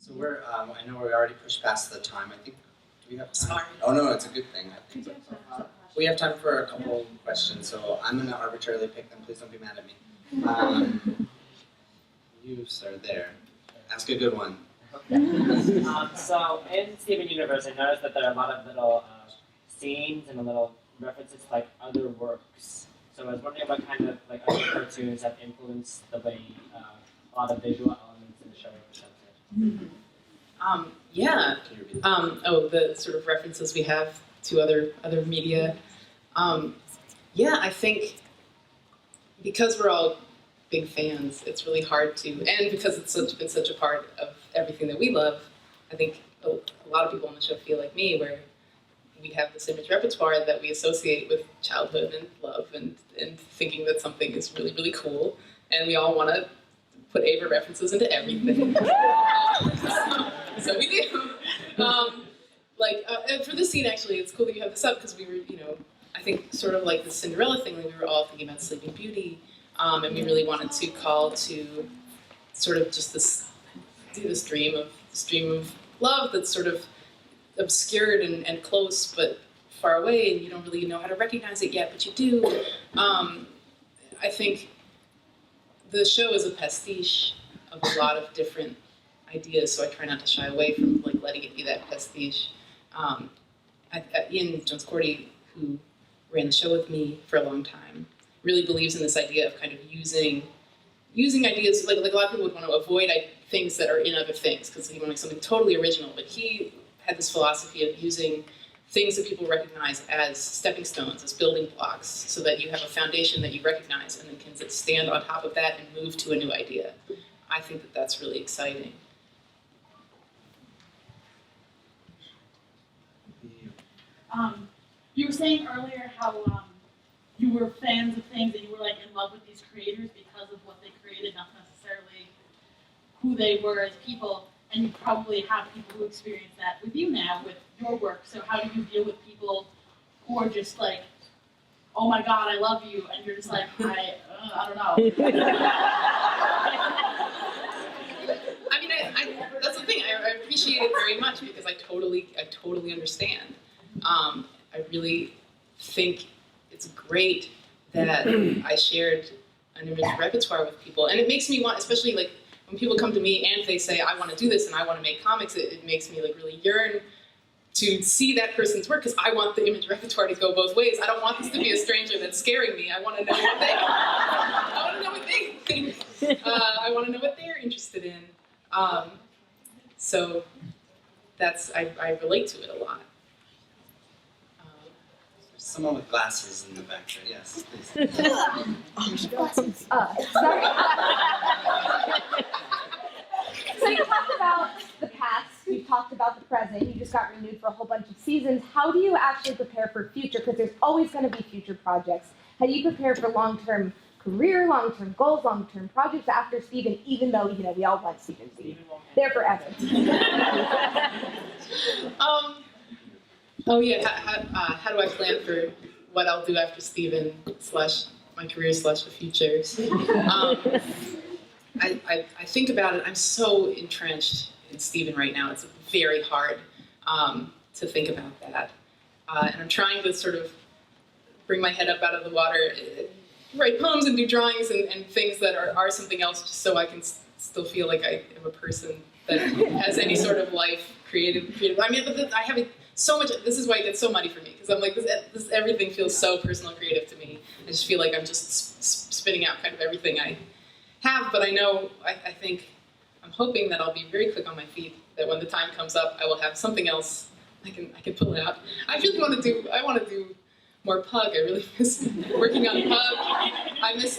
So we're, I know we already pushed past the time. I think, do we have time? Sorry. Oh no, it's a good thing. I think we have time for a couple questions, so I'm going to arbitrarily pick them. Please don't be mad at me. You, sir, there. Ask a good one. So in Steven Universe, I noticed that there are a lot of little scenes and little references to like other works. So I was wondering what kind of like other cartoons have influenced the way a lot of visual elements in the show are presented. Yeah. The sort of references we have to other media. Yeah, I think because we're all big fans, it's really hard to, and because it's been such a part of everything that we love, I think a lot of people on the show feel like me, where we have this image repertoire that we associate with childhood and love and thinking that something is really, really cool, and we all want to put Ava references into everything. So we do. For this scene, actually, it's cool that you have this up because we were, I think sort of like the Cinderella thing, we were all thinking about Sleeping Beauty, and we really wanted to call to sort of just this dream of love that's sort of obscured and close but far away, and you don't really know how to recognize it yet, but you do. I think the show is a pastiche of a lot of different ideas, so I try not to shy away from like letting it be that pastiche. Ian Jones-Cordy, who ran the show with me for a long time, really believes in this idea of kind of using ideas, like a lot of people would want to avoid things that are in other things, because he wanted something totally original, but he had this philosophy of using things that people recognize as stepping stones, as building blocks, so that you have a foundation that you recognize and then can stand on top of that and move to a new idea. I think that that's really exciting. You were saying earlier how you were fans of things and you were like in love with these creators because of what they created, not necessarily who they were as people. And you probably have people who experience that with you now with your work. So how do you deal with people who are just like, oh my God, I love you, and you're just like, I don't know. I mean, that's the thing. I appreciate it very much because I totally understand. I really think it's great that I shared an image repertoire with people, and it makes me want, especially like when people come to me and they say, I want to do this and I want to make comics, it makes me like really yearn to see that person's work, because I want the image repertoire to go both ways. I don't want this to be a stranger that's scaring me. I want to know what they think. I want to know what they're interested in. So that's, I relate to it a lot. Someone with glasses in the back there, yes, please. Glasses. Sorry. So you talked about the past, you talked about the present, you just got renewed for a whole bunch of seasons. How do you actually prepare for future? Because there's always going to be future projects. How do you prepare for long-term career, long-term goals, long-term projects after Steven, even though, we all want Steven to be there forever? Oh yeah, how do I plan for what I'll do after Steven / my career / the future? I think about it. I'm so entrenched in Steven right now. It's very hard to think about that. And I'm trying to sort of bring my head up out of the water, write poems and do drawings and things that are something else, just so I can still feel like I am a person that has any sort of life, creative. I mean, I have so much. This is why it gets so muddy for me, because I'm like, this everything feels so personal, creative to me. I just feel like I'm just spitting out kind of everything I have, but I know, I think, I'm hoping that I'll be very quick on my feet, that when the time comes up, I will have something else I can pull out. I really want to do more Pug. I really miss working on Pug. I miss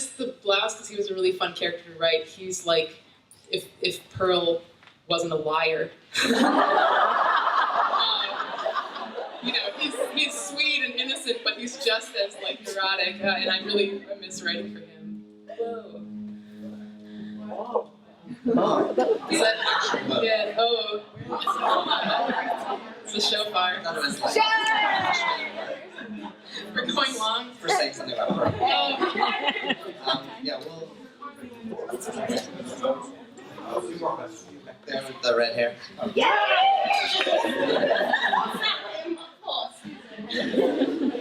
the Blouse because he was a really fun character to write. He's like, if Pearl wasn't a liar. He's sweet and innocent, but he's just as like neurotic, and I miss writing for him. Whoa. Oh. Is that, yeah, oh. It's a shofar. We're going long. For saying something about her. Yeah, well. A few more questions back there. guy with the red hair.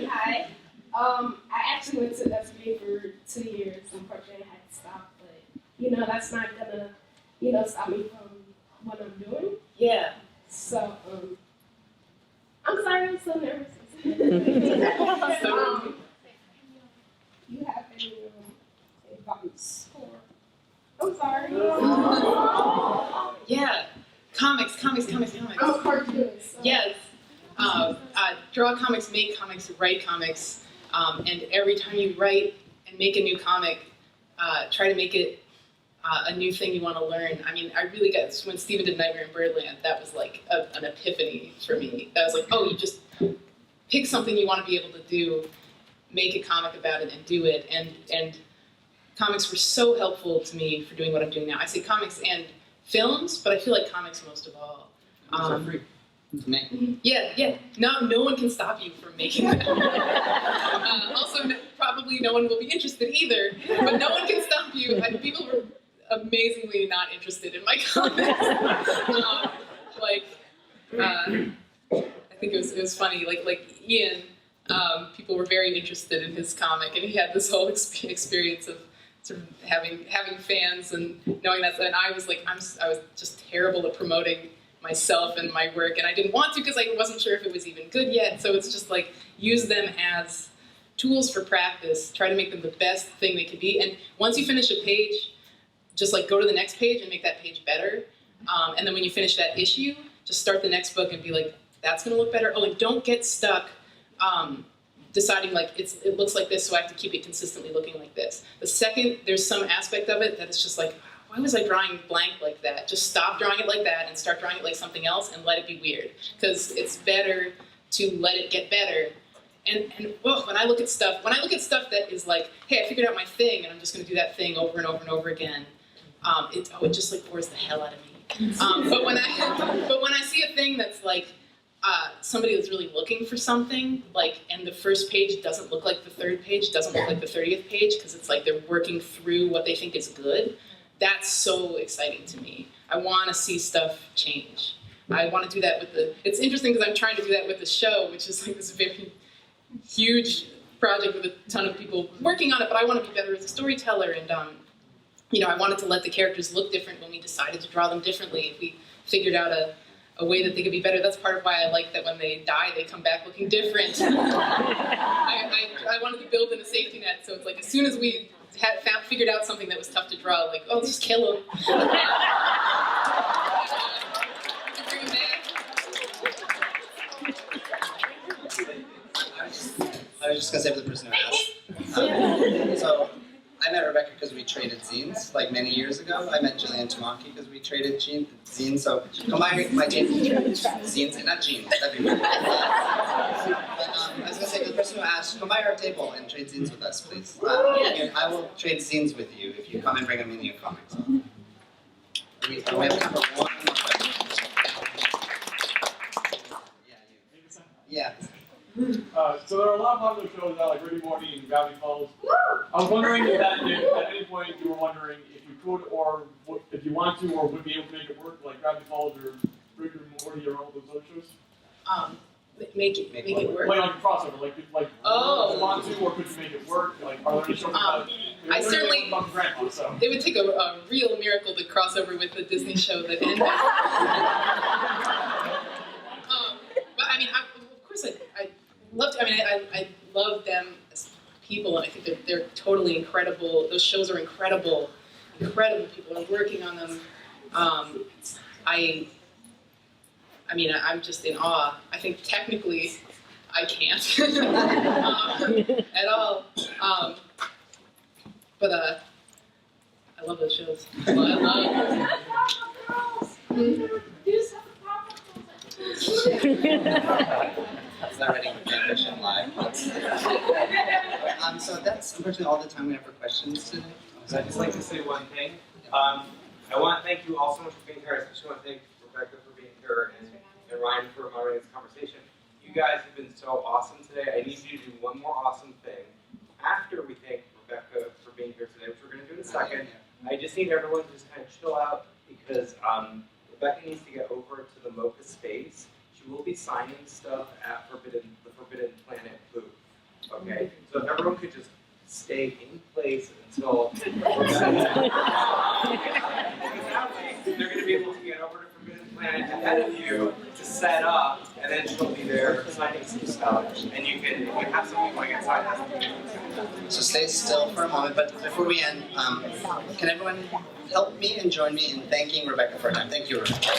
Hi. I actually went to SBA for 2 years. Unfortunately, I had to stop, but that's not gonna, stop me from what I'm doing. Yeah. So, I'm sorry, I'm so nervous. You have any advice for? I'm sorry. Yeah. Comics. I'm a cartoonist. So. Yes. Draw comics, make comics, write comics, and every time you write and make a new comic, try to make it a new thing you want to learn. I mean, I really got, when Steven did Nightmare in Birdland, that was like an epiphany for me. That was like, oh, you just pick something you want to be able to do, make a comic about it, and do it. And comics were so helpful to me for doing what I'm doing now. I say comics and films, but I feel like comics most of all. For free. Yeah. No one can stop you from making that. Also, probably no one will be interested either, but no one can stop you. People were amazingly not interested in my comics. I think it was funny. Like Ian, people were very interested in his comic, and he had this whole experience of sort of having fans and knowing that. And I was like, I was just terrible at promoting myself and my work, and I didn't want to because I wasn't sure if it was even good yet. So it's just like, use them as tools for practice. Try to make them the best thing they could be. And once you finish a page, just like go to the next page and make that page better. And then when you finish that issue, just start the next book and be like, that's going to look better. Oh, and don't get stuck deciding like it looks like this, so I have to keep it consistently looking like this. The second there's some aspect of it that it's just like, why was I drawing blank like that? Just stop drawing it like that and start drawing it like something else and let it be weird. Because it's better to let it get better. And when I look at stuff that is like, hey, I figured out my thing and I'm just going to do that thing over and over and over again, it just like bores the hell out of me. But when I see a thing that's like somebody that's really looking for something, like, and the first page doesn't look like the third page, doesn't look like the 30th page, because it's like they're working through what they think is good. That's so exciting to me. I want to see stuff change. I want to do that with it's interesting because I'm trying to do that with the show, which is like this very huge project with a ton of people working on it, but I want to be better as a storyteller, and I wanted to let the characters look different when we decided to draw them differently. If we figured out a way that they could be better, that's part of why I like that when they die, they come back looking different. I wanted to build in a safety net, so it's like as soon as we figured out something that was tough to draw, like, oh, just kill him. Bring him back. I was just gonna say for the person who asked. So I met Rebecca because we traded zines like many years ago. I met Jillian Tamaki because we traded zines. So come by my table, zines and not jeans. That'd be weird. But I was gonna say for the person who asked, come by our table and trade zines with us, please. I will trade zines with you if you come and bring a mini of comics. We have time for one more question. Yeah. So there are a lot of popular shows now, like Rick and Morty and Gravity Falls. I was wondering if at any point you were wondering if you could, or if you want to, or would be able to make it work, like Gravity Falls or Rick and Morty or all those other shows. Make it work. Like a crossover, like Oh. if you want to, or could you make it work? Like, are there any shows about? I certainly. About grandpa, so. It would take a real miracle to cross over with the Disney show that ended. But I mean, of course, I love to. I mean, I love them as people, and I think they're totally incredible. Those shows are incredible people are working on them. I'm just in awe. I think technically, I can't at all. But I love those shows. I love. It's not ready for transition live. So that's unfortunately all the time we have for questions today. So I'd just like to say one thing. I want to thank you all so much for being here. I especially want to thank Rebecca for being here and Ryan for moderating this conversation. You guys have been so awesome today. I need you to do one more awesome thing. After we thank Rebecca for being here today, which we're going to do in a second, I just need everyone to just kind of chill out because Rebecca needs to get over to the MoCCa space. She will be signing stuff at the Forbidden Planet booth. Okay? So if everyone could just stay in place until we're done. Because that way, they're going to be able to get over to Forbidden Planet ahead of you to set up, and then she'll be there signing some stuff, and you can have something going inside. So stay still for a moment, but before we end, can everyone help me and join me in thanking Rebecca for her time? Thank you, Rebecca.